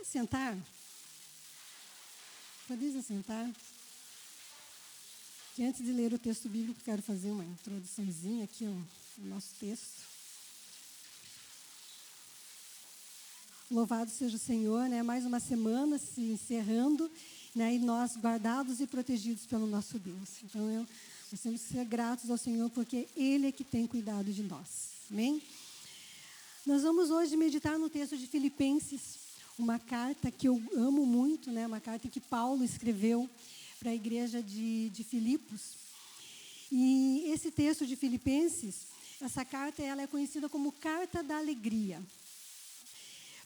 sentar? Podeis assentar? Que antes de ler o texto bíblico, quero fazer uma introduçãozinha aqui ao nosso texto. Louvado seja o Senhor, né? Mais uma semana se encerrando, né? E nós guardados e protegidos pelo nosso Deus. Então, nós temos que ser gratos ao Senhor, porque Ele é que tem cuidado de nós. Amém? Nós vamos hoje meditar no texto de Filipenses, uma carta que eu amo muito, né? Uma carta que Paulo escreveu para a igreja de Filipos. E esse texto de Filipenses, essa carta, ela é conhecida como Carta da Alegria.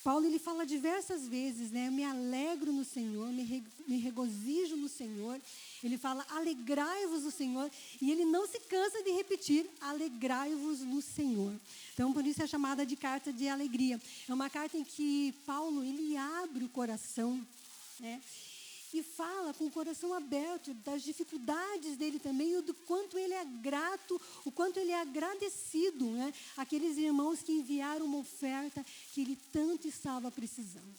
Paulo, ele fala diversas vezes, né? Eu me alegro no Senhor, me regozijo no Senhor. Ele fala, alegrai-vos no Senhor. E ele não se cansa de repetir, alegrai-vos no Senhor. Então, por isso é chamada de carta de alegria. É uma carta em que Paulo, ele abre o coração, né? E fala com o coração aberto das dificuldades dele também, e do quanto ele é grato, o quanto ele é agradecido, né? Aqueles irmãos que enviaram uma oferta que ele tanto estava precisando.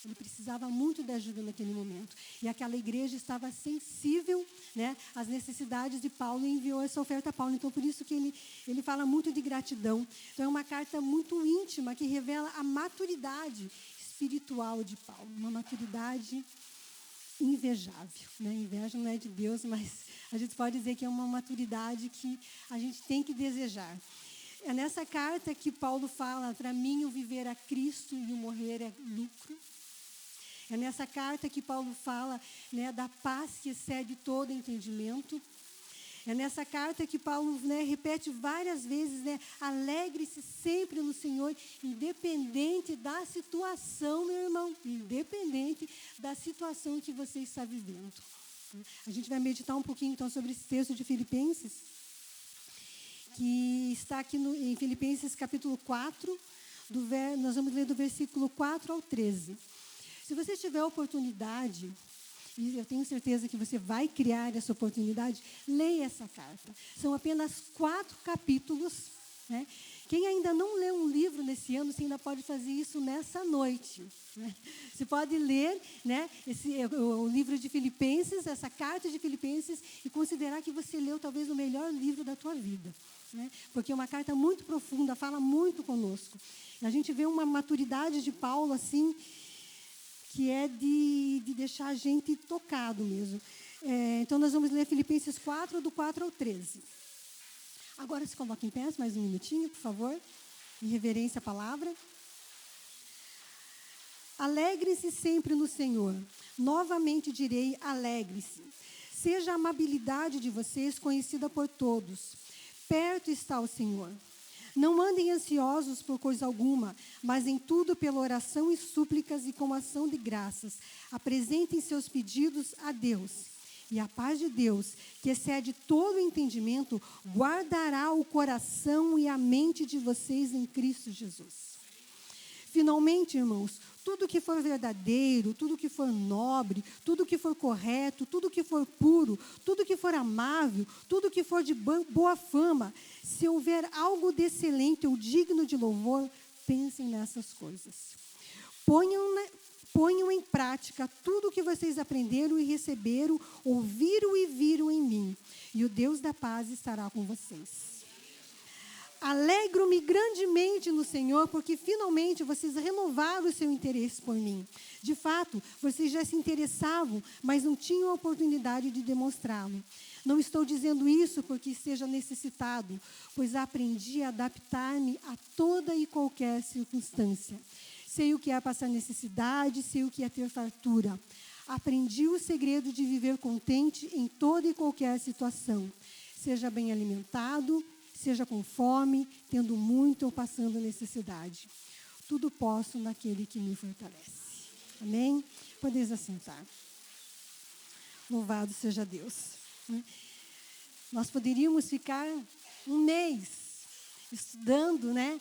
Ele precisava muito de ajuda naquele momento. E aquela igreja estava sensível, né, às necessidades de Paulo e enviou essa oferta a Paulo. Então, por isso que ele fala muito de gratidão. Então, é uma carta muito íntima que revela a maturidade espiritual de Paulo. Uma maturidade invejável, né? Inveja não é de Deus, mas a gente pode dizer que é uma maturidade que a gente tem que desejar. É nessa carta que Paulo fala, para mim o viver é Cristo e o morrer é lucro. É nessa carta que Paulo fala, né, da paz que excede todo entendimento. É nessa carta que Paulo, né, repete várias vezes, né, alegre-se sempre no Senhor, independente da situação, meu irmão, independente da situação que você está vivendo. A gente vai meditar um pouquinho, então, sobre esse texto de Filipenses, que está aqui em Filipenses capítulo 4, nós vamos ler do versículo 4 ao 13. Se você tiver a oportunidade, e eu tenho certeza que você vai criar essa oportunidade, leia essa carta. São apenas 4 capítulos, né? Quem ainda não leu um livro nesse ano, você ainda pode fazer isso nessa noite, né? Você pode ler, né, o livro de Filipenses, essa carta de Filipenses, e considerar que você leu talvez o melhor livro da tua vida, né? Porque é uma carta muito profunda, fala muito conosco. A gente vê uma maturidade de Paulo, assim, que é de deixar a gente tocado mesmo. Então, nós vamos ler Filipenses 4, do 4 ao 13. Agora se coloca em pé, mais um minutinho, por favor, em reverência à palavra. Alegre-se sempre no Senhor. Novamente direi, alegre-se. Seja a amabilidade de vocês conhecida por todos. Perto está o Senhor. Não andem ansiosos por coisa alguma, mas em tudo pela oração e súplicas e com ação de graças. Apresentem seus pedidos a Deus. E a paz de Deus, que excede todo o entendimento, guardará o coração e a mente de vocês em Cristo Jesus. Finalmente, irmãos, tudo que for verdadeiro, tudo que for nobre, tudo que for correto, tudo que for puro, tudo que for amável, tudo que for de boa fama, se houver algo de excelente ou digno de louvor, pensem nessas coisas. Ponham em prática tudo o que vocês aprenderam e receberam, ouviram e viram em mim, e o Deus da paz estará com vocês. Alegro-me grandemente no Senhor, porque finalmente vocês renovaram o seu interesse por mim. De fato, vocês já se interessavam, mas não tinham a oportunidade de demonstrá-lo. Não estou dizendo isso porque esteja necessitado, pois aprendi a adaptar-me a toda e qualquer circunstância. Sei o que é passar necessidade, sei o que é ter fartura. Aprendi o segredo de viver contente em toda e qualquer situação. Seja bem alimentado, seja com fome, tendo muito ou passando necessidade. Tudo posso naquele que me fortalece. Amém? Podeis assentar. Louvado seja Deus. Nós poderíamos ficar um mês estudando, né?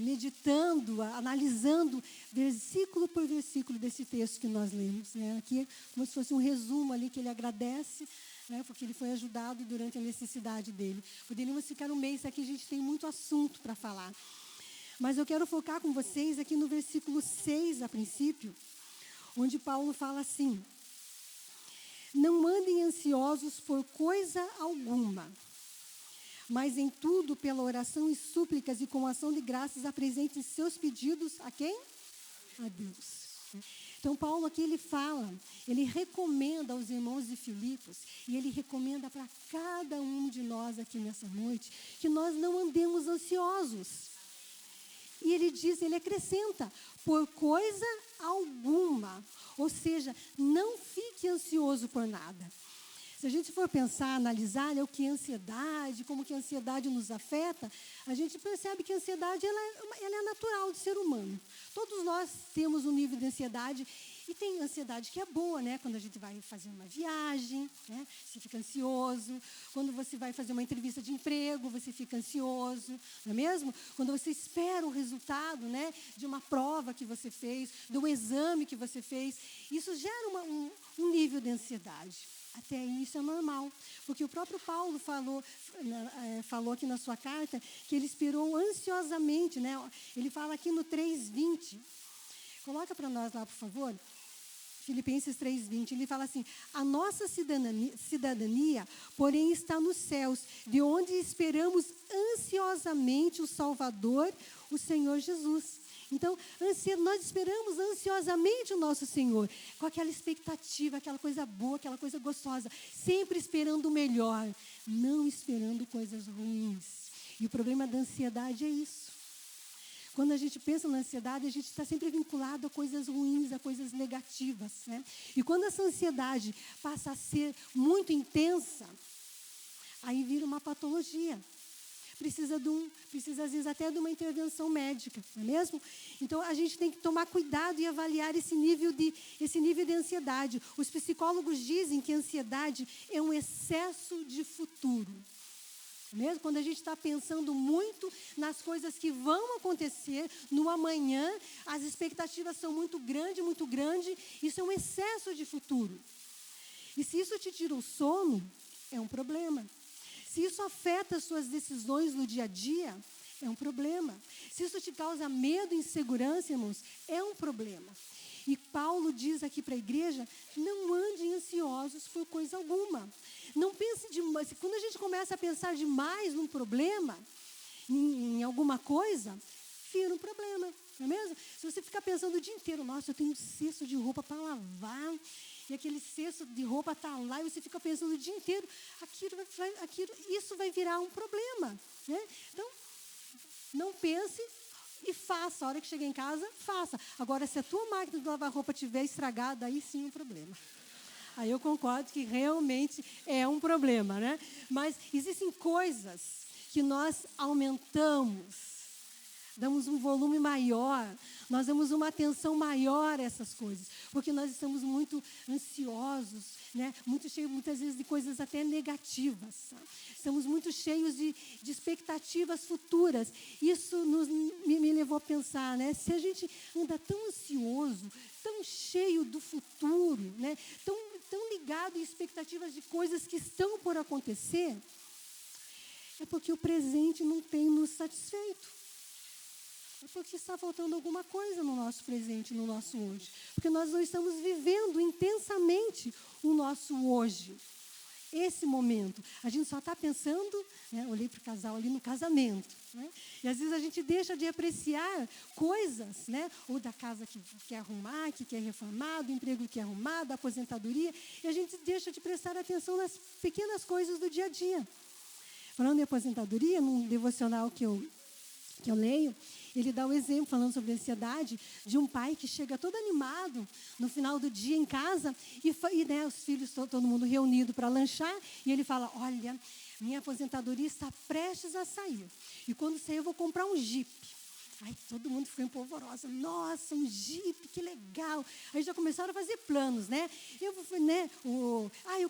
Meditando, analisando versículo por versículo desse texto que nós lemos, né? Aqui é como se fosse um resumo ali que ele agradece, né? Porque ele foi ajudado durante a necessidade dele. Poderíamos ficar um mês aqui, a gente tem muito assunto para falar. Mas eu quero focar com vocês aqui no versículo 6, a princípio, onde Paulo fala assim: não andem ansiosos por coisa alguma, mas em tudo, pela oração e súplicas e com ação de graças, apresentem seus pedidos a quem? A Deus. Então, Paulo aqui ele recomenda aos irmãos de Filipos, e ele recomenda para cada um de nós aqui nessa noite, que nós não andemos ansiosos. E ele acrescenta, por coisa alguma. Ou seja, não fique ansioso por nada. Se a gente for pensar, analisar o que é ansiedade, como que a ansiedade nos afeta, a gente percebe que a ansiedade ela é natural do ser humano. Todos nós temos um nível de ansiedade, e tem ansiedade que é boa, né? Quando a gente vai fazer uma viagem, né? Você fica ansioso. Quando você vai fazer uma entrevista de emprego, você fica ansioso, não é mesmo? Quando você espera o resultado, né, de uma prova que você fez, de um exame que você fez, isso gera um nível de ansiedade. Até isso é normal, porque o próprio Paulo falou aqui na sua carta que ele esperou ansiosamente, né? Ele fala aqui no 3:20. Coloca para nós lá, por favor. Filipenses 3:20, ele fala assim: a nossa cidadania, porém, está nos céus, de onde esperamos ansiosamente o Salvador, o Senhor Jesus. Então, nós esperamos ansiosamente o nosso Senhor, com aquela expectativa, aquela coisa boa, aquela coisa gostosa, sempre esperando o melhor, não esperando coisas ruins. E o problema da ansiedade é isso. Quando a gente pensa na ansiedade, a gente está sempre vinculado a coisas ruins, a coisas negativas, né? E quando essa ansiedade passa a ser muito intensa, aí vira uma patologia. Precisa às vezes até de uma intervenção médica, não é mesmo? Então, a gente tem que tomar cuidado e avaliar esse nível de ansiedade. Os psicólogos dizem que a ansiedade é um excesso de futuro. Mesmo quando a gente está pensando muito nas coisas que vão acontecer no amanhã, as expectativas são muito grandes, isso é um excesso de futuro. E se isso te tira o sono, é um problema. Se isso afeta as suas decisões no dia a dia, é um problema. Se isso te causa medo e insegurança, irmãos, é um problema. E Paulo diz aqui para a igreja, não andem ansiosos por coisa alguma. Não pense demais. Quando a gente começa a pensar demais num problema, em alguma coisa, vira um problema, não é mesmo? Se você ficar pensando o dia inteiro, nossa, eu tenho um cesto de roupa para lavar, e aquele cesto de roupa está lá, e você fica pensando o dia inteiro, isso vai virar um problema, né? Então, não pense e faça. A hora que chegar em casa, faça. Agora, se a tua máquina de lavar roupa estiver estragada, aí sim é um problema. Aí eu concordo que realmente é um problema, né? Mas existem coisas que nós aumentamos, damos um volume maior, nós damos uma atenção maior a essas coisas, porque nós estamos muito ansiosos, né? Muito cheios, muitas vezes, de coisas até negativas. Sabe? Estamos muito cheios de expectativas futuras. Isso me levou a pensar, né? Se a gente anda tão ansioso, tão cheio do futuro, né? Tão ligado em expectativas de coisas que estão por acontecer, é porque o presente não tem nos satisfeito. É porque está faltando alguma coisa no nosso presente, no nosso hoje. Porque nós não estamos vivendo intensamente o nosso hoje. Esse momento. A gente só está pensando, né? Olhei para o casal ali no casamento. Né? E às vezes a gente deixa de apreciar coisas, né? Ou da casa que quer arrumar, que quer reformar, do emprego que quer arrumar, da aposentadoria. E a gente deixa de prestar atenção nas pequenas coisas do dia a dia. Falando em aposentadoria, num devocional que eu leio, ele dá um exemplo, falando sobre a ansiedade, de um pai que chega todo animado no final do dia em casa e né, os filhos, todo mundo reunido para lanchar, e ele fala, olha, minha aposentadoria está prestes a sair, e quando sair eu vou comprar um Jeep. Aí todo mundo ficou empolvoroso. Nossa, um Jeep, que legal. Aí já começaram a fazer planos, né? Eu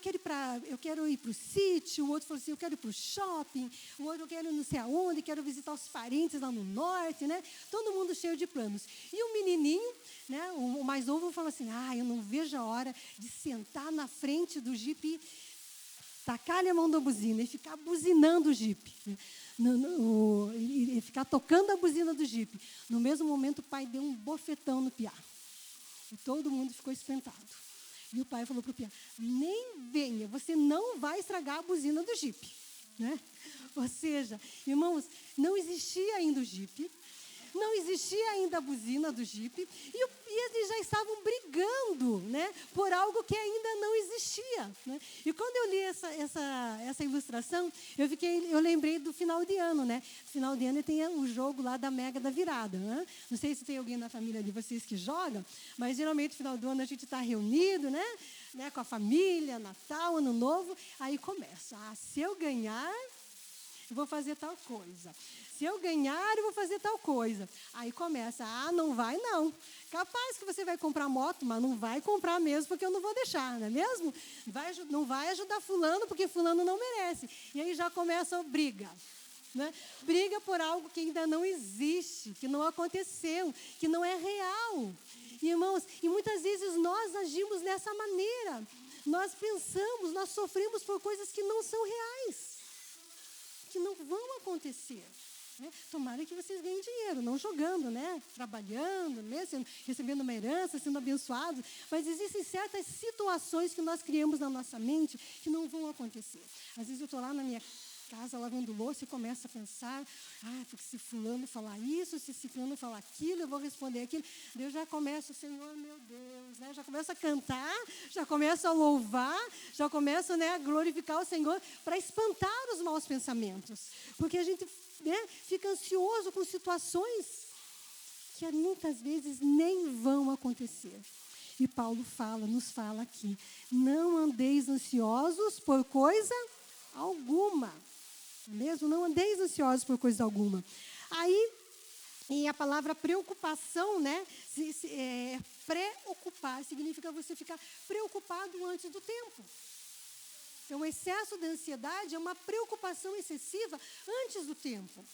quero ir para o sítio. O outro falou assim, eu quero ir para o shopping. O outro, eu quero ir não sei aonde, quero visitar os parentes lá no norte, né? Todo mundo cheio de planos. E o menininho, né, o mais novo, falou assim, eu não vejo a hora de sentar na frente do Jeep. tacar a mão da buzina e ficar buzinando o jipe, né? E ficar tocando a buzina do jipe. No mesmo momento, o pai deu um bofetão no piá. E todo mundo ficou espantado. E o pai falou para o piá, nem venha, você não vai estragar a buzina do jipe, né? Ou seja, irmãos, não existia ainda o jipe, não existia ainda a buzina do jipe, e eles já estavam brigando, né, por algo que ainda não existia, né? E quando eu li essa ilustração, eu lembrei do final de ano, né? No final de ano tem o jogo lá da Mega da Virada, né? Não sei se tem alguém na família de vocês que joga, mas geralmente no final do ano a gente está reunido, né, com a família, Natal, Ano Novo, aí começa, se eu ganhar, eu vou fazer tal coisa. Se eu ganhar, eu vou fazer tal coisa. Aí começa, não vai não. Capaz que você vai comprar moto, mas não vai comprar mesmo, porque eu não vou deixar, não é mesmo? Não vai ajudar fulano, porque fulano não merece. E aí já começa a briga, né? Briga por algo que ainda não existe, que não aconteceu, que não é real. Irmãos, e muitas vezes nós agimos dessa maneira. Nós pensamos, nós sofremos por coisas que não são reais, que não vão acontecer, né? Tomara que vocês ganhem dinheiro, não jogando, né? Trabalhando, né? Recebendo uma herança, sendo abençoados. Mas existem certas situações que nós criamos na nossa mente que não vão acontecer. Às vezes eu estou lá na minha casa lavando louça e começo a pensar, porque se fulano falar isso, se fulano falar aquilo, eu vou responder aquilo. Deus já começa, Senhor, meu Deus, né? Já começa a cantar, já começa a louvar, já começa, né, a glorificar o Senhor para espantar os maus pensamentos. Porque a gente, né, fica ansioso com situações que muitas vezes nem vão acontecer. E Paulo nos fala aqui, não andeis ansiosos por coisa alguma. Mesmo, não andeis ansiosos por coisa alguma. Aí, e a palavra preocupação, né? Preocupar significa você ficar preocupado antes do tempo. Então, o excesso de ansiedade é uma preocupação excessiva antes do tempo.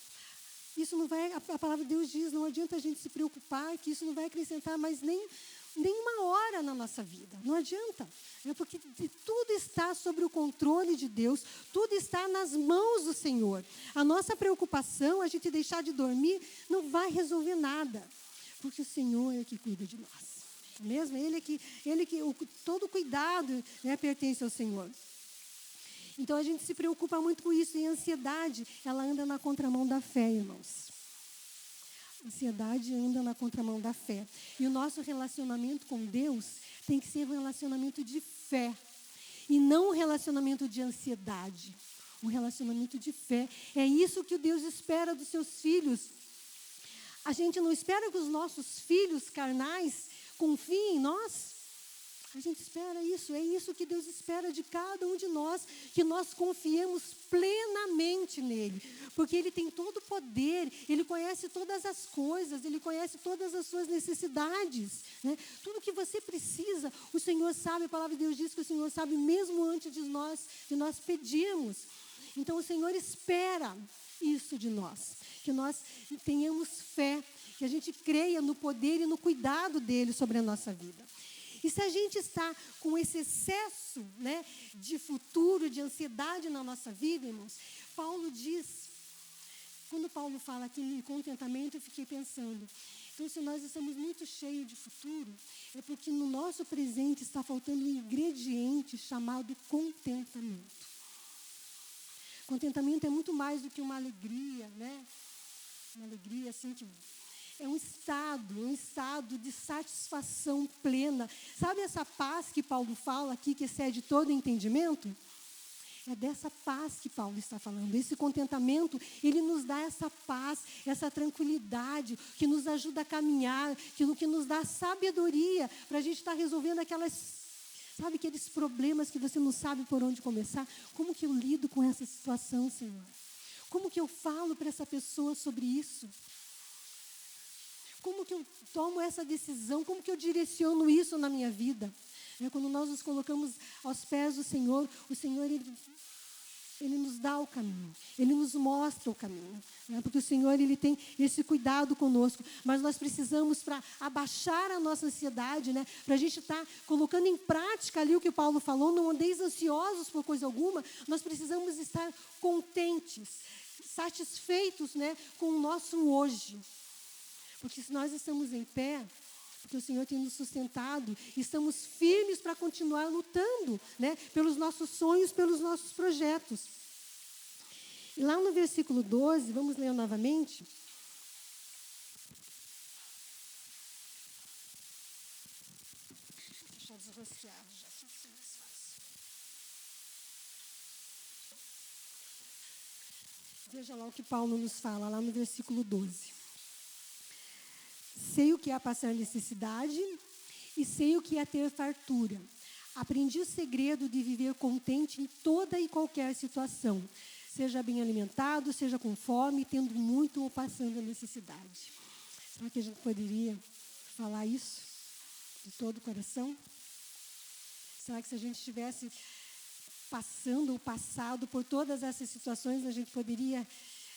Isso não vai, a palavra de Deus diz, não adianta a gente se preocupar, que isso não vai acrescentar mais nem uma hora na nossa vida. Não adianta. Porque tudo está sob o controle de Deus, tudo está nas mãos do Senhor. A nossa preocupação, a gente deixar de dormir, não vai resolver nada. Porque o Senhor é que cuida de nós. Mesmo todo cuidado, né, pertence ao Senhor. Então, a gente se preocupa muito com isso. E a ansiedade, ela anda na contramão da fé, irmãos. A ansiedade anda na contramão da fé. E o nosso relacionamento com Deus tem que ser um relacionamento de fé. E não um relacionamento de ansiedade. Um relacionamento de fé. É isso que Deus espera dos seus filhos. A gente não espera que os nossos filhos carnais confiem em nós. A gente espera isso, é isso que Deus espera de cada um de nós, que nós confiemos plenamente nele, porque ele tem todo o poder, ele conhece todas as coisas, ele conhece todas as suas necessidades, né? Tudo que você precisa, o Senhor sabe, a palavra de Deus diz que o Senhor sabe mesmo antes de nós pedirmos. Então o Senhor espera isso de nós, que nós tenhamos fé, que a gente creia no poder e no cuidado dele sobre a nossa vida. E se a gente está com esse excesso, né, de futuro, de ansiedade na nossa vida, irmãos, Paulo diz, quando Paulo fala aqui em contentamento, eu fiquei pensando, então se nós estamos muito cheios de futuro, é porque no nosso presente está faltando um ingrediente chamado contentamento. Contentamento é muito mais do que uma alegria, né? Uma alegria assim que... É um estado de satisfação plena. Sabe essa paz que Paulo fala aqui, que excede todo entendimento? É dessa paz que Paulo está falando. Esse contentamento, ele nos dá essa paz, essa tranquilidade, que nos ajuda a caminhar, que nos dá sabedoria para a gente estar resolvendo aqueles problemas que você não sabe por onde começar. Como que eu lido com essa situação, Senhor? Como que eu falo para essa pessoa sobre isso? Como que eu tomo essa decisão? Como que eu direciono isso na minha vida? Quando nós nos colocamos aos pés do Senhor, o Senhor, Ele nos dá o caminho, Ele nos mostra o caminho, né? Porque o Senhor, Ele tem esse cuidado conosco, mas nós precisamos, para abaixar a nossa ansiedade, né? Para a gente estar colocando em prática ali o que Paulo falou, não andeis ansiosos por coisa alguma, nós precisamos estar contentes, satisfeitos, né, com o nosso hoje, porque se nós estamos em pé, porque o Senhor tem nos sustentado, estamos firmes para continuar lutando, né, pelos nossos sonhos, pelos nossos projetos. E lá no versículo 12, vamos ler novamente. Deixa eu desrosquear já, fica mais fácil. Veja lá o que Paulo nos fala, lá no versículo 12. Sei o que é passar necessidade e sei o que é ter fartura. Aprendi o segredo de viver contente em toda e qualquer situação. Seja bem alimentado, seja com fome, tendo muito ou passando necessidade. Será que a gente poderia falar isso de todo o coração? Será que se a gente estivesse passando ou passado por todas essas situações, a gente poderia,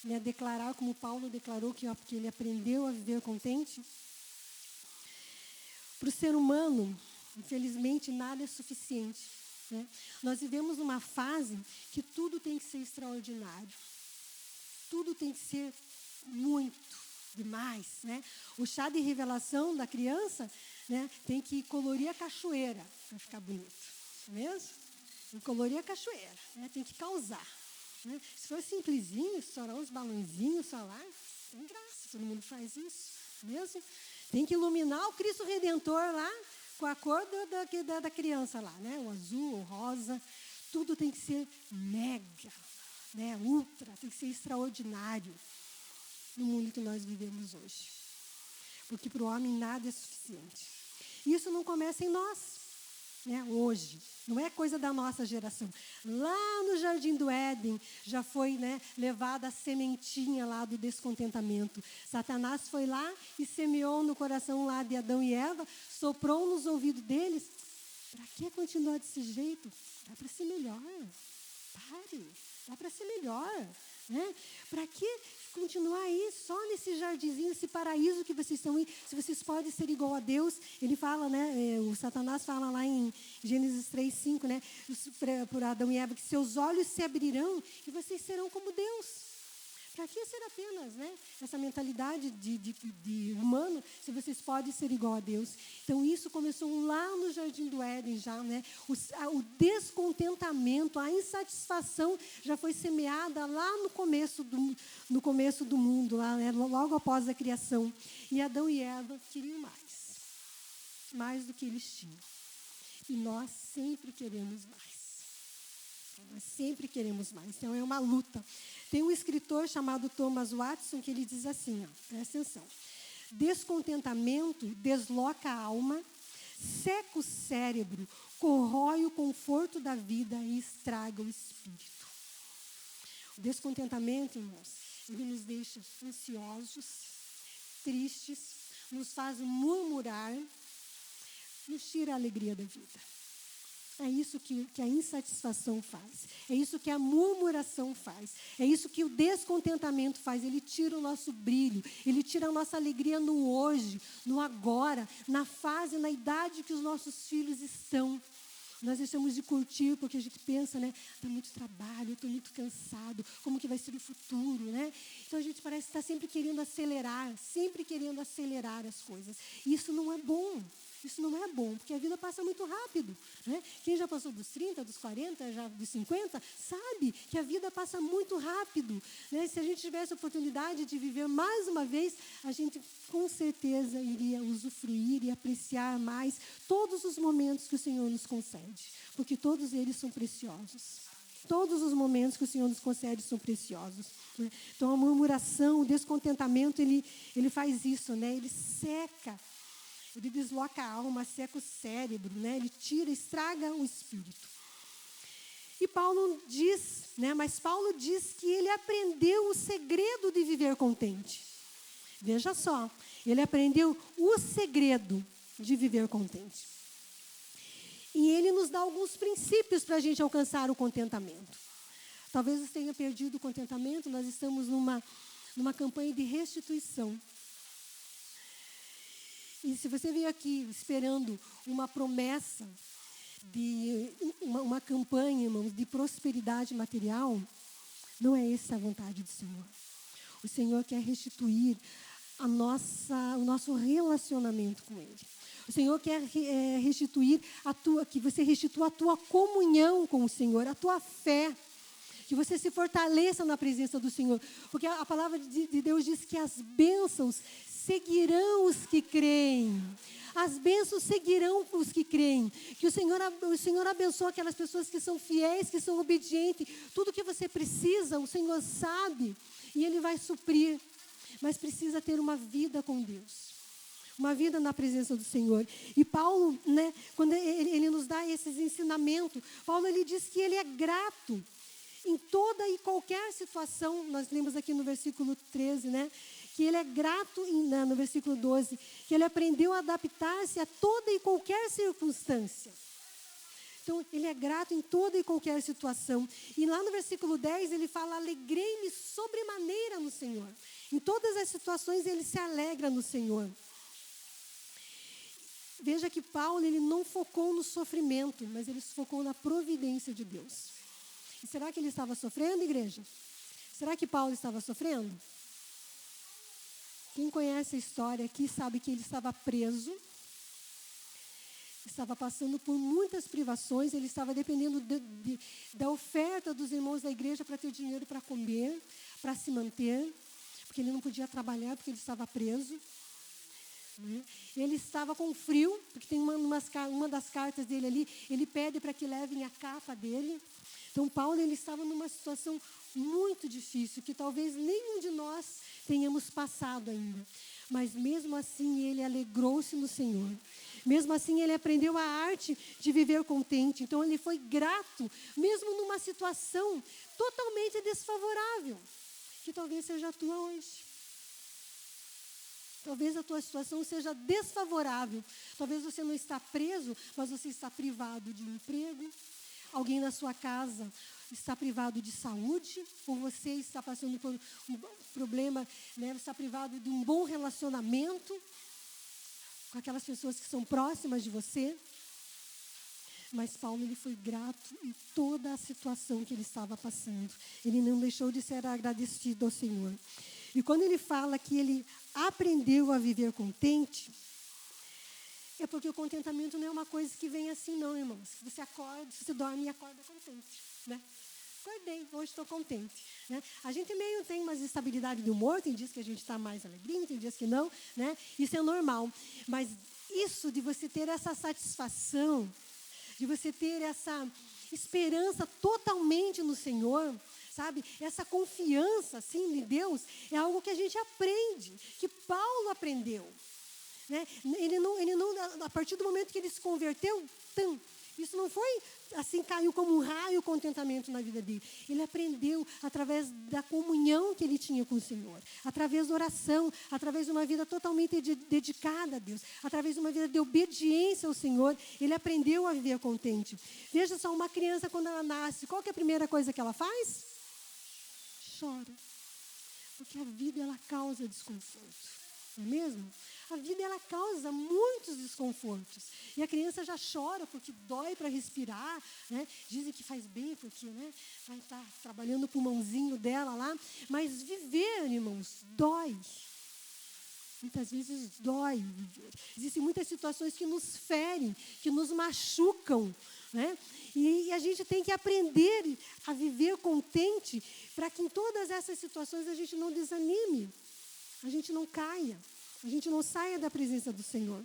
né, declarar como Paulo declarou que ele aprendeu a viver contente? Para o ser humano, infelizmente, nada é suficiente, né? Nós vivemos numa fase que tudo tem que ser extraordinário. Tudo tem que ser muito, demais, né? O chá de revelação da criança, né, tem que colorir a cachoeira para ficar bonito, não é mesmo? Tem que colorir a cachoeira, né? Tem que causar. Né? Se for simplesinho, estourar uns balãozinhos só lá, tem graça, todo mundo faz isso, mesmo? Tem que iluminar o Cristo Redentor lá, com a cor da criança lá, né? O azul, o rosa, tudo tem que ser mega, né? Ultra, tem que ser extraordinário no mundo que nós vivemos hoje. Porque para o homem nada é suficiente. Isso não começa em nós, né? Hoje. Não é coisa da nossa geração. Lá no Jardim do Éden já foi, né, levada a sementinha lá do descontentamento. Satanás foi lá e semeou no coração lá de Adão e Eva, soprou nos ouvidos deles. Para que continuar desse jeito? Dá para ser melhor. Pare. Dá para ser melhor. Né? Para que continuar aí só nesse jardinzinho, nesse paraíso que vocês estão aí, se vocês podem ser igual a Deus? Ele fala, né, o Satanás fala lá em Gênesis 3:5, né, por Adão e Eva, que seus olhos se abrirão e vocês serão como Deus. Para que ser apenas, né, essa mentalidade de humano, se vocês podem ser igual a Deus? Então, isso começou lá no Jardim do Éden, já, né? O descontentamento, a insatisfação já foi semeada lá no começo do mundo, lá, né, logo após a criação. E Adão e Eva queriam mais do que eles tinham. E nós sempre queremos mais. Nós sempre queremos mais. Então, é uma luta. Tem um escritor chamado Thomas Watson que ele diz assim, ó, presta atenção. Descontentamento desloca a alma, seca o cérebro, corrói o conforto da vida e estraga o espírito. O descontentamento, irmãos, ele nos deixa ansiosos, tristes, nos faz murmurar, nos tira a alegria da vida. É isso que a insatisfação faz. É isso que a murmuração faz. É isso que o descontentamento faz. Ele tira o nosso brilho. Ele tira a nossa alegria no hoje, no agora, na fase, na idade que os nossos filhos estão. Nós deixamos de curtir porque a gente pensa, né? Dá muito trabalho, eu estou muito cansado. Como que vai ser o futuro, né? Então a gente parece estar sempre querendo acelerar as coisas. E isso não é bom. Isso não é bom, porque a vida passa muito rápido. Né? Quem já passou dos 30, dos 40, já dos 50, sabe que a vida passa muito rápido. Né? Se a gente tivesse a oportunidade de viver mais uma vez, a gente com certeza iria usufruir e apreciar mais todos os momentos que o Senhor nos concede, porque todos eles são preciosos. Todos os momentos que o Senhor nos concede são preciosos. Né? Então, a murmuração, o descontentamento, ele faz isso, né? Ele seca. Ele desloca a alma, seca o cérebro, né? Ele tira, estraga o espírito. E Paulo diz, né? Mas Paulo diz que ele aprendeu o segredo de viver contente. Veja só, ele aprendeu o segredo de viver contente. E ele nos dá alguns princípios para a gente alcançar o contentamento. Talvez você tenha perdido o contentamento. Nós estamos numa campanha de restituição. E se você veio aqui esperando uma promessa de uma campanha, irmãos, de prosperidade material, não é essa a vontade do Senhor. O Senhor quer restituir o nosso relacionamento com Ele. O Senhor quer restituir que você restitua a tua comunhão com o Senhor, a tua fé, que você se fortaleça na presença do Senhor. Porque a palavra de Deus diz que as bênçãos seguirão os que creem. As bênçãos seguirão os que creem. Que o Senhor abençoe aquelas pessoas que são fiéis, que são obedientes. Tudo que você precisa, o Senhor sabe e Ele vai suprir. Mas precisa ter uma vida com Deus. Uma vida na presença do Senhor. E Paulo, né, quando ele nos dá esses ensinamentos, Paulo ele diz que ele é grato em toda e qualquer situação. Nós lemos aqui no versículo 13, né? Que ele é grato, no versículo 12, que ele aprendeu a adaptar-se a toda e qualquer circunstância. Então, ele é grato em toda e qualquer situação. E lá no versículo 10, ele fala, alegrei-me sobremaneira no Senhor. Em todas as situações, ele se alegra no Senhor. Veja que Paulo, ele não focou no sofrimento, mas ele focou na providência de Deus. E será que ele estava sofrendo, igreja? Será que Paulo estava sofrendo? Quem conhece a história aqui sabe que ele estava preso, estava passando por muitas privações, ele estava dependendo da oferta dos irmãos da igreja para ter dinheiro para comer, para se manter, porque ele não podia trabalhar, porque ele estava preso. Ele estava com frio, porque tem uma das cartas dele ali, ele pede para que levem a capa dele. Então, Paulo ele estava numa situação muito difícil, que talvez nenhum de nós tenhamos passado ainda. Mas, mesmo assim, ele alegrou-se no Senhor. Mesmo assim, ele aprendeu a arte de viver contente. Então, ele foi grato, mesmo numa situação totalmente desfavorável, que talvez seja a tua hoje. Talvez a tua situação seja desfavorável. Talvez você não está preso, mas você está privado de emprego. Alguém na sua casa está privado de saúde, ou você está passando por um problema, né? Está privado de um bom relacionamento com aquelas pessoas que são próximas de você. Mas Paulo ele foi grato em toda a situação que ele estava passando. Ele não deixou de ser agradecido ao Senhor. E quando ele fala que ele aprendeu a viver contente, é porque o contentamento não é uma coisa que vem assim, não, irmãos. Você acorda, você dorme e acorda contente, né? Acordei, hoje estou contente, né? A gente meio tem uma instabilidade de humor, tem dias que a gente está mais alegrinho, tem dias que não, né? Isso é normal. Mas isso de você ter essa satisfação, de você ter essa esperança totalmente no Senhor, sabe? Essa confiança, assim, em Deus, é algo que a gente aprende, que Paulo aprendeu. Né? Ele não, a partir do momento que ele se converteu, isso não foi assim, caiu como um raio o contentamento na vida dele. Ele aprendeu através da comunhão que ele tinha com o Senhor, através da oração, através de uma vida totalmente dedicada a Deus, através de uma vida de obediência ao Senhor, ele aprendeu a viver contente. Veja só, uma criança quando ela nasce, qual que é a primeira coisa que ela faz? Chora, porque a vida ela causa desconforto, não é mesmo? A vida ela causa muitos desconfortos e a criança já chora porque dói para respirar, né? Dizem que faz bem porque, né, vai estar trabalhando o pulmãozinho dela lá, mas viver, irmãos, dói. Muitas vezes dói viver. Existem muitas situações que nos ferem, que nos machucam, né? E a gente tem que aprender a viver contente para que em todas essas situações a gente não desanime, a gente não caia, a gente não saia da presença do Senhor.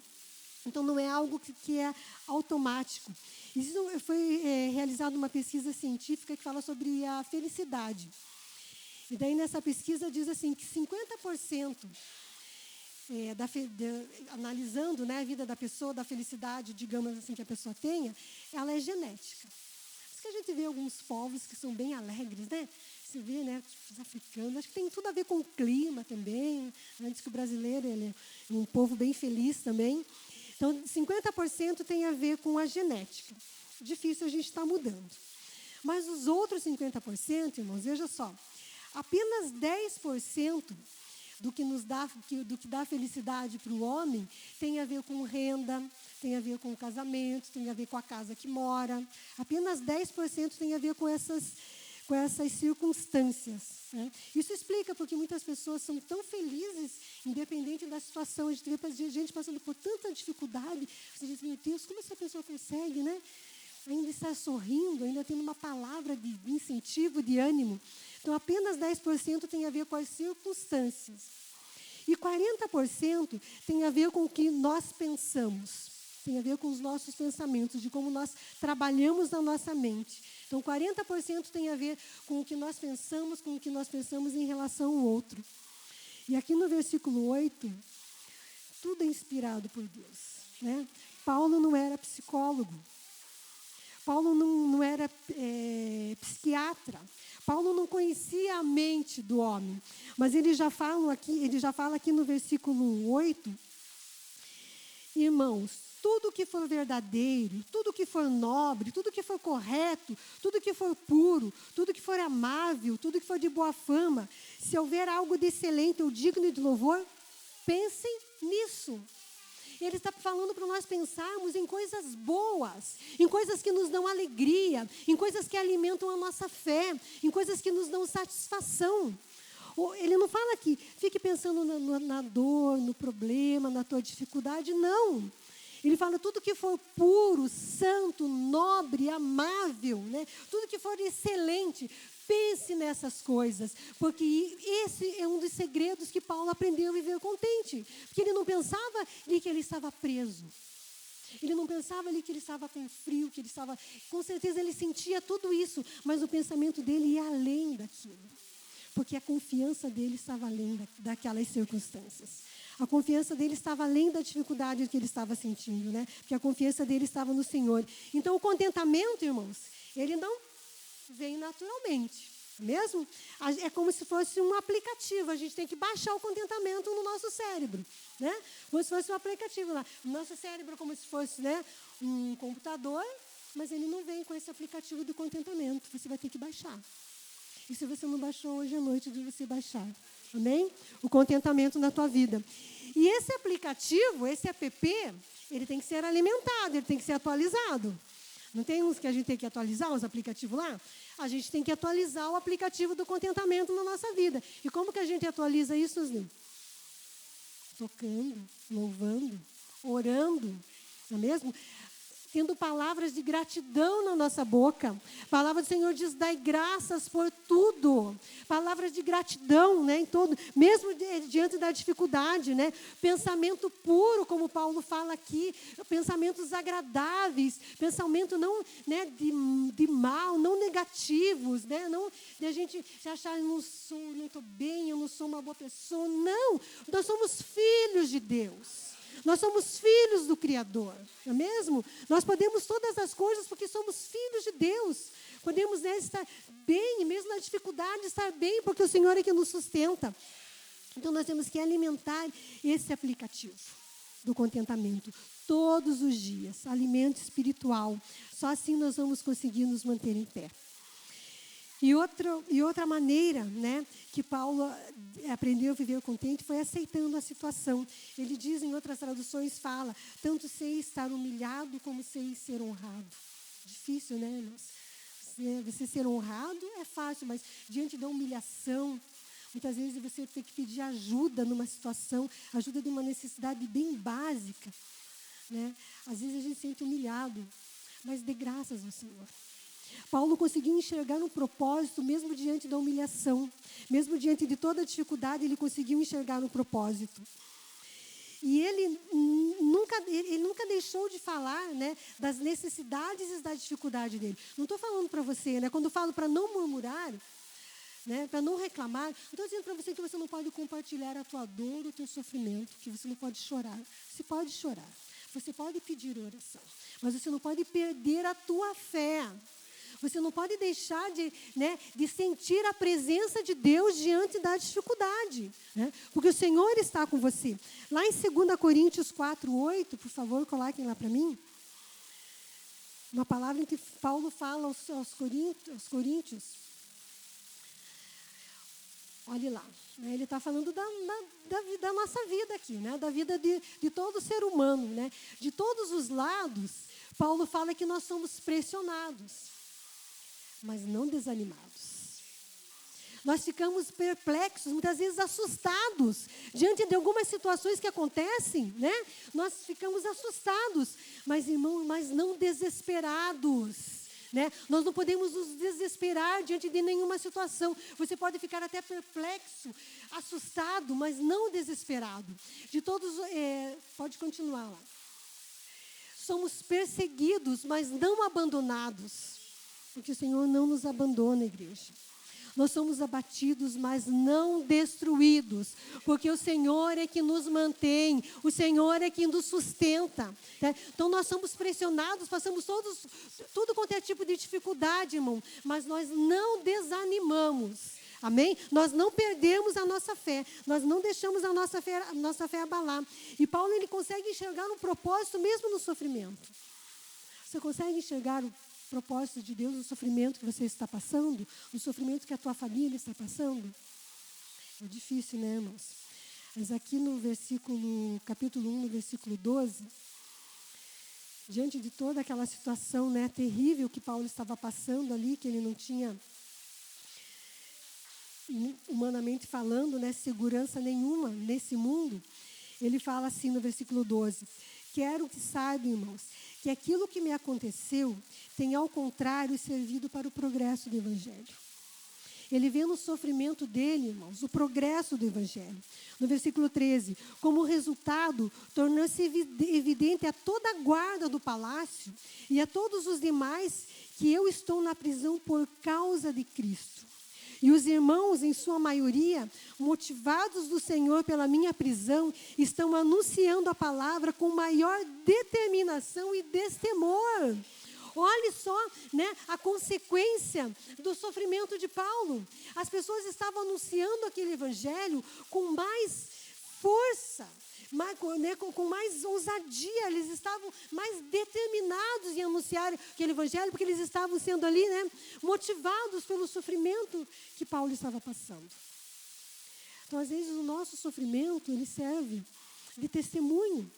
Então, não é algo que é automático. Isso foi realizada uma pesquisa científica que fala sobre a felicidade. E daí, nessa pesquisa, diz assim que 50%, analisando, né, a vida da pessoa, da felicidade, digamos assim, que a pessoa tenha, ela é genética. Por isso que a gente vê alguns povos que são bem alegres, né? Você vê, né, os africanos, acho que tem tudo a ver com o clima também. Diz que o brasileiro ele é um povo bem feliz também. Então, 50% tem a ver com a genética. Difícil a gente estar mudando. Mas os outros 50%, irmãos, veja só, apenas 10% do que dá felicidade para o homem tem a ver com renda, tem a ver com o casamento, tem a ver com a casa que mora. Apenas 10% tem a ver com essas circunstâncias, né? Isso explica porque muitas pessoas são tão felizes, independente da situação. A gente vê gente passando por tanta dificuldade. Você diz, meu Deus, como essa pessoa consegue, né? Ainda estar sorrindo, ainda tendo uma palavra de incentivo, de ânimo. Então, apenas 10% tem a ver com as circunstâncias. E 40% tem a ver com o que nós pensamos. Tem a ver com os nossos pensamentos, de como nós trabalhamos na nossa mente. Então, 40% tem a ver com o que nós pensamos em relação ao outro. E aqui no versículo 8, tudo é inspirado por Deus, né? Paulo não era psicólogo. Paulo não era psiquiatra. Paulo não conhecia a mente do homem. Mas ele já fala aqui no versículo 8, irmãos, tudo que for verdadeiro, tudo que for nobre, tudo que for correto, tudo que for puro, tudo que for amável, tudo que for de boa fama, se houver algo de excelente ou digno de louvor, pensem nisso. Ele está falando para nós pensarmos em coisas boas, em coisas que nos dão alegria, em coisas que alimentam a nossa fé, em coisas que nos dão satisfação. Ele não fala aqui, fique pensando na dor, no problema, na tua dificuldade, não. Ele fala tudo que for puro, santo, nobre, amável, né? Tudo que for excelente, pense nessas coisas, porque esse é um dos segredos que Paulo aprendeu a viver contente, porque ele não pensava ali que ele estava preso, ele não pensava ali que ele estava com frio, com certeza ele sentia tudo isso, mas o pensamento dele ia além daquilo, porque a confiança dele estava além daquelas circunstâncias. A confiança dele estava além da dificuldade que ele estava sentindo, né? Porque a confiança dele estava no Senhor. Então, o contentamento, irmãos, ele não vem naturalmente, mesmo? É como se fosse um aplicativo. A gente tem que baixar o contentamento no nosso cérebro, né? Como se fosse um aplicativo lá. O nosso cérebro é como se fosse, né, um computador, mas ele não vem com esse aplicativo do contentamento. Você vai ter que baixar. E se você não baixou, hoje é noite de você baixar. Amém? O contentamento na tua vida. E esse aplicativo, esse app, ele tem que ser alimentado, ele tem que ser atualizado. Não tem uns que a gente tem que atualizar, os aplicativos lá? A gente tem que atualizar o aplicativo do contentamento na nossa vida. E como que a gente atualiza isso, Osni? Tocando, louvando, orando, não é mesmo? Tendo palavras de gratidão na nossa boca. A palavra do Senhor diz, dai graças por tudo. Palavras de gratidão, né, em todo, mesmo diante da dificuldade, né? Pensamento puro, como Paulo fala aqui, pensamentos agradáveis, pensamento não, né, de mal, não negativos, né? Não de a gente se achar, eu não estou bem, eu não sou uma boa pessoa. Não, nós somos filhos de Deus. Nós somos filhos do Criador, não é mesmo? Nós podemos todas as coisas porque somos filhos de Deus. Podemos, né, estar bem, mesmo na dificuldade, estar bem, porque o Senhor é que nos sustenta. Então, nós temos que alimentar esse aplicativo do contentamento todos os dias, alimento espiritual. Só assim nós vamos conseguir nos manter em pé. E outra maneira, né, que Paulo aprendeu a viver contente foi aceitando a situação. Ele diz em outras traduções, fala, tanto sei estar humilhado como sei ser honrado. Difícil, né, irmãos? Você ser honrado é fácil, mas diante da humilhação, muitas vezes você tem que pedir ajuda numa situação, ajuda de uma necessidade bem básica, né? Às vezes a gente se sente humilhado, mas dê graças ao Senhor. Paulo conseguiu enxergar um propósito mesmo diante da humilhação, mesmo diante de toda a dificuldade, ele conseguiu enxergar um propósito. E ele nunca deixou de falar, né, das necessidades e da dificuldade dele. Não estou falando para você, né, quando eu falo para não murmurar, né, para não reclamar, não estou dizendo para você que você não pode compartilhar a tua dor, o teu sofrimento, que você não pode chorar. Você pode chorar, você pode pedir oração, mas você não pode perder a tua fé. Você não pode deixar de sentir a presença de Deus diante da dificuldade, né? Porque o Senhor está com você. Lá em 2 Coríntios 4:8, por favor, coloquem lá para mim. Uma palavra em que Paulo fala aos coríntios. Olhe lá, né? Ele está falando da nossa vida aqui, né? Da vida de todo ser humano. Né? De todos os lados, Paulo fala que nós somos pressionados, mas não desanimados. Nós ficamos perplexos, muitas vezes assustados, diante de algumas situações que acontecem, né? Nós ficamos assustados, mas, irmão, mas não desesperados, né? Nós não podemos nos desesperar diante de nenhuma situação. Você pode ficar até perplexo, assustado, mas não desesperado. De todos, pode continuar lá. Somos perseguidos, mas não abandonados, porque o Senhor não nos abandona, igreja. Nós somos abatidos, mas não destruídos, porque o Senhor é que nos mantém, o Senhor é que nos sustenta. Né? Então, nós somos pressionados, passamos tudo quanto é tipo de dificuldade, irmão, mas nós não desanimamos. Amém? Nós não perdemos a nossa fé, nós não deixamos a nossa fé abalar. E Paulo, ele consegue enxergar um propósito mesmo no sofrimento. Você consegue enxergar o propósito de Deus no sofrimento que você está passando, no sofrimento que a tua família está passando? É difícil, né, irmãos? Mas aqui no capítulo 1, no versículo 12, diante de toda aquela situação, né, terrível que Paulo estava passando ali, que ele não tinha, humanamente falando, né, segurança nenhuma nesse mundo, ele fala assim no versículo 12: quero que saibam, irmãos, que aquilo que me aconteceu tem, ao contrário, servido para o progresso do Evangelho. Ele vê no sofrimento dele, irmãos, o progresso do Evangelho. No versículo 13, como resultado, tornou-se evidente a toda a guarda do palácio e a todos os demais que eu estou na prisão por causa de Cristo. E os irmãos, em sua maioria, motivados do Senhor pela minha prisão, estão anunciando a palavra com maior determinação e destemor. Olhe só, né, a consequência do sofrimento de Paulo. As pessoas estavam anunciando aquele evangelho com mais força, com mais ousadia. Eles estavam mais determinados em anunciar aquele evangelho, porque eles estavam sendo ali, né, motivados pelo sofrimento que Paulo estava passando. Então, às vezes, o nosso sofrimento, ele serve de testemunho.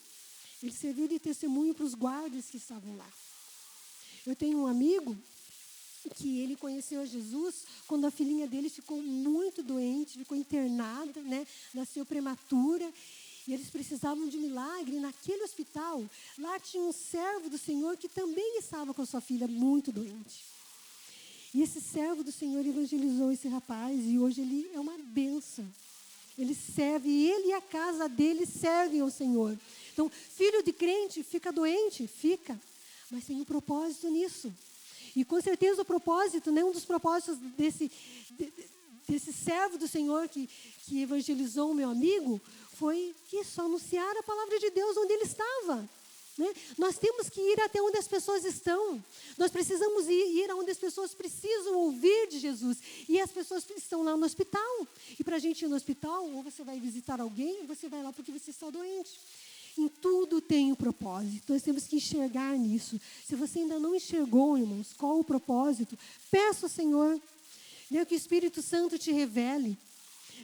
Ele serviu de testemunho para os guardas que estavam lá. Eu tenho um amigo que ele conheceu Jesus quando a filhinha dele ficou muito doente, ficou internada, né, nasceu prematura, e eles precisavam de milagre. Naquele hospital, lá tinha um servo do Senhor que também estava com a sua filha muito doente. E esse servo do Senhor evangelizou esse rapaz, e hoje ele é uma bênção. Ele serve, e ele e a casa dele servem ao Senhor. Então, filho de crente fica doente? Fica. Mas tem um propósito nisso. E com certeza o propósito, né, um dos propósitos desse servo do Senhor que evangelizou o meu amigo, foi que só anunciar a palavra de Deus onde ele estava. Né? Nós temos que ir até onde as pessoas estão. Nós precisamos ir aonde as pessoas precisam ouvir de Jesus. E as pessoas estão lá no hospital. E para a gente ir no hospital, ou você vai visitar alguém, ou você vai lá porque você está doente. Em tudo tem um propósito. Nós temos que enxergar nisso. Se você ainda não enxergou, irmãos, qual o propósito, peça ao Senhor, né, que o Espírito Santo te revele.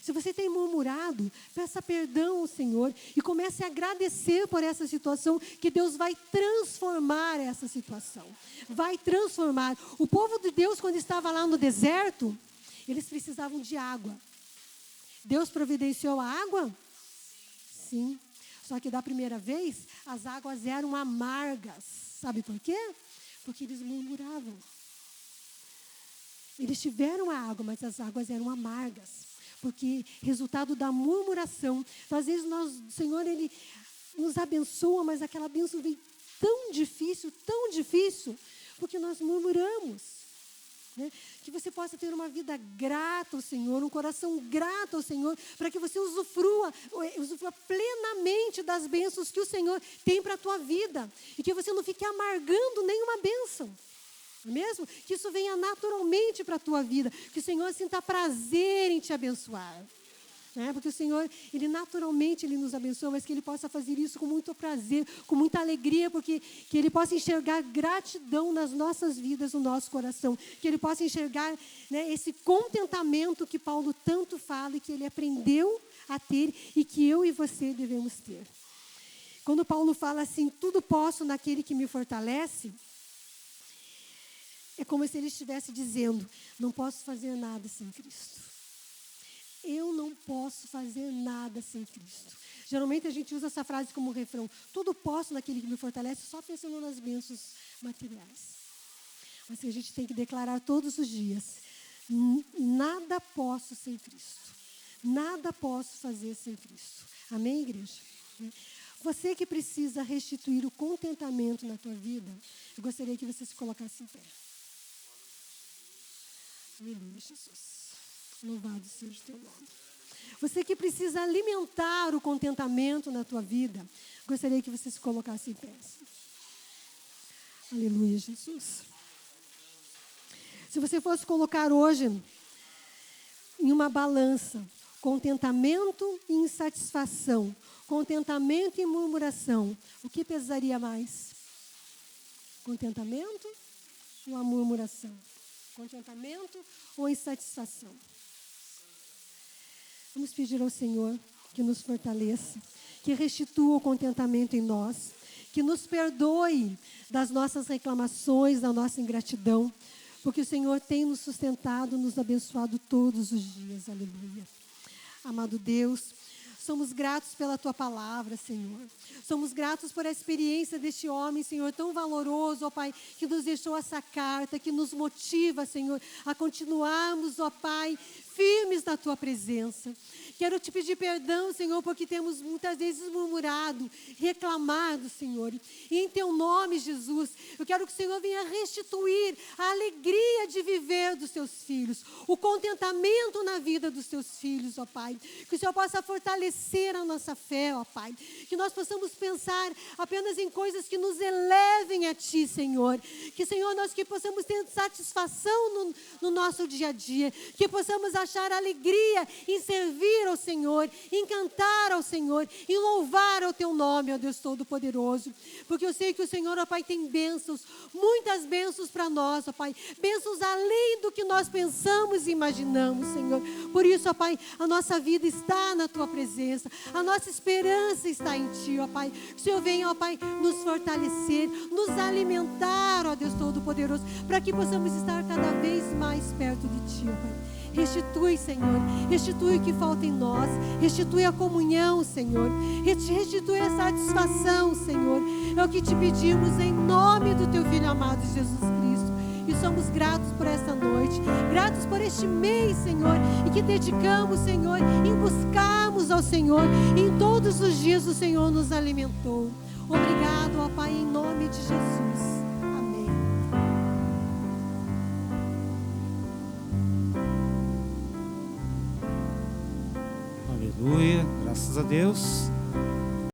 Se você tem murmurado, peça perdão ao Senhor e comece a agradecer por essa situação, que Deus vai transformar essa situação. Vai transformar. O povo de Deus, quando estava lá no deserto, eles precisavam de água. Deus providenciou a água? Sim. Só que da primeira vez, as águas eram amargas. Sabe por quê? Porque eles murmuravam. Eles tiveram a água, mas as águas eram amargas. Porque resultado da murmuração. Então, às vezes, o Senhor, Ele nos abençoa, mas aquela bênção vem tão difícil, porque nós murmuramos. Né? Que você possa ter uma vida grata ao Senhor, um coração grato ao Senhor, para que você usufrua plenamente das bênçãos que o Senhor tem para a tua vida, e que você não fique amargando nenhuma bênção, não é mesmo? Que isso venha naturalmente para a tua vida, que o Senhor sinta prazer em te abençoar. Porque o Senhor, Ele naturalmente Ele nos abençoa, mas que Ele possa fazer isso com muito prazer, com muita alegria, porque que Ele possa enxergar gratidão nas nossas vidas, no nosso coração, que Ele possa enxergar, esse contentamento que Paulo tanto fala e que ele aprendeu a ter e que eu e você devemos ter. Quando Paulo fala assim, tudo posso naquele que me fortalece, é como se ele estivesse dizendo, não posso fazer nada sem Cristo. Eu não posso fazer nada sem Cristo. Geralmente a gente usa essa frase como refrão. Tudo posso naquele que me fortalece, só pensando nas bênçãos materiais. Mas que a gente tem que declarar todos os dias. Nada posso sem Cristo. Nada posso fazer sem Cristo. Amém, igreja? Você que precisa restituir o contentamento na tua vida, eu gostaria que você se colocasse em pé. Aleluia, Jesus. Louvado seja o teu nome. Você que precisa alimentar o contentamento na tua vida, gostaria que você se colocasse em pé. Aleluia, Jesus. Se você fosse colocar hoje em uma balança, contentamento e insatisfação, contentamento e murmuração, o que pesaria mais? Contentamento ou a murmuração? Contentamento ou insatisfação? Vamos pedir ao Senhor que nos fortaleça, que restitua o contentamento em nós, que nos perdoe das nossas reclamações, da nossa ingratidão, porque o Senhor tem nos sustentado, nos abençoado todos os dias. Aleluia. Amado Deus, somos gratos pela Tua palavra, Senhor. Somos gratos por a experiência deste homem, Senhor, tão valoroso, ó Pai, que nos deixou essa carta, que nos motiva, Senhor, a continuarmos, ó Pai, firmes na Tua presença. Quero te pedir perdão, Senhor, porque temos muitas vezes murmurado, reclamado, Senhor. E em Teu nome, Jesus, eu quero que o Senhor venha restituir a alegria de viver dos Teus filhos, o contentamento na vida dos Teus filhos, ó Pai. Que o Senhor possa fortalecer a nossa fé, ó Pai. Que nós possamos pensar apenas em coisas que nos elevem a Ti, Senhor. Que, Senhor, nós que possamos ter satisfação no nosso dia a dia. Que possamos achar alegria em servir ao Senhor, em cantar ao Senhor, em louvar ao Teu nome, ó Deus Todo-Poderoso. Porque eu sei que o Senhor, ó Pai, tem bênçãos, muitas bênçãos para nós, ó Pai. Bênçãos além do que nós pensamos e imaginamos, Senhor. Por isso, ó Pai, a nossa vida está na Tua presença, a nossa esperança está em Ti, ó Pai. Que o Senhor venha, ó Pai, nos fortalecer, nos alimentar, ó Deus Todo-Poderoso, para que possamos estar cada vez mais perto de Ti, ó Pai. Restitui, Senhor, restitui o que falta em nós, restitui a comunhão, Senhor, restitui a satisfação, Senhor. É o que te pedimos em nome do Teu Filho amado Jesus Cristo. E somos gratos por esta noite, gratos por este mês, Senhor, e que dedicamos, Senhor, em buscarmos ao Senhor. E em todos os dias o Senhor nos alimentou. Obrigado, ó Pai, em nome de Jesus. Aleluia, graças a Deus.